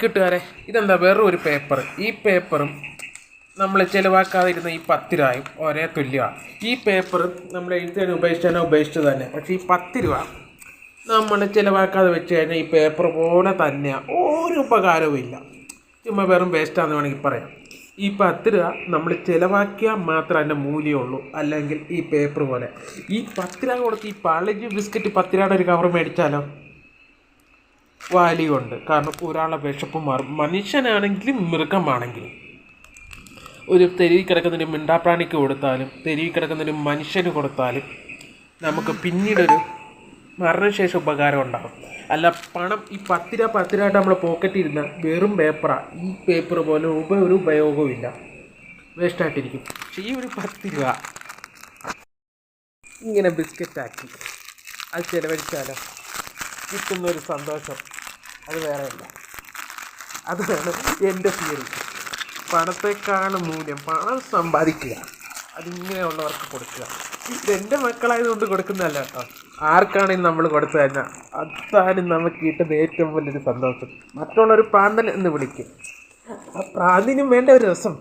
കിട്ടുകാരെ ഇതെന്താ വേറൊരു ഒരു പേപ്പർ. ഈ പേപ്പറും നമ്മൾ ചിലവാക്കാതിരുന്ന ഈ 10 രൂപയും ഒരേ തുല്യമാണ്. ഈ പേപ്പർ നമ്മൾ എഴുതാനും ഉപേക്ഷിച്ചത് തന്നെ. പക്ഷേ ഈ 10 രൂപ നമ്മൾ ചിലവാക്കാതെ വെച്ച് കഴിഞ്ഞാൽ ഈ പേപ്പർ പോലെ തന്നെയാണ്, ഒരു ഉപകാരവും ഇല്ല, ചുമ്മാ വെറും വേസ്റ്റാന്ന് വേണമെങ്കിൽ പറയാം. ഈ 10 രൂപ നമ്മൾ ചിലവാക്കിയാൽ മാത്രമേ അതിൻ്റെ മൂല്യമുള്ളൂ, അല്ലെങ്കിൽ ഈ പേപ്പർ പോലെ. ഈ 10 രൂപ കൊടുത്ത് ഈ പാളേജ് ബിസ്ക്കറ്റ് 10 രൂപയുടെ ഒരു കവർ മേടിച്ചാലോ വാല്യൂ ഉണ്ട്. കാരണം ഒരാളെ വിശപ്പ് മാറും. മനുഷ്യനാണെങ്കിലും മൃഗമാണെങ്കിലും ഒരു തെരുവിൽ കിടക്കുന്നൊരു മിണ്ടാപ്രാണിക്ക് കൊടുത്താലും തെരുവിൽ കിടക്കുന്നൊരു മനുഷ്യന് കൊടുത്താലും നമുക്ക് പിന്നീടൊരു മരണശേഷം ഉപകാരം ഉണ്ടാകും. അല്ല പണം ഈ 10 രൂപ നമ്മൾ പോക്കറ്റിൽ ഇരുന്ന വെറും പേപ്പറാണ്. ഈ പേപ്പർ പോലെ ഒരു ഉപയോഗവും ഇല്ല, വേസ്റ്റായിട്ടിരിക്കും. പക്ഷേ ഈ ഒരു 10 രൂപ ഇങ്ങനെ ബിസ്ക്കറ്റാക്കി അത് ചിലവഴിച്ചാലോ കിട്ടുന്നൊരു സന്തോഷം അത് വേറെയല്ല. അതാണ് എൻ്റെ തിയറി. പണത്തെക്കാളും മൂല്യം പണം സമ്പാദിക്കുക, അതിങ്ങനെയുള്ളവർക്ക് കൊടുക്കുക. ഇതെൻ്റെ മക്കളായതുകൊണ്ട് കൊടുക്കുന്നതല്ല കേട്ടോ, ആർക്കാണെങ്കിലും നമ്മൾ കൊടുത്തു കഴിഞ്ഞാൽ അതാണ് നമുക്ക് കിട്ടുന്ന ഏറ്റവും വലിയൊരു സന്തോഷം. മറ്റുള്ളൊരു പ്രാന്തൻ എന്ന് വിളിക്കും, ആ പ്രാന്തിനും വേണ്ട ഒരു രസം.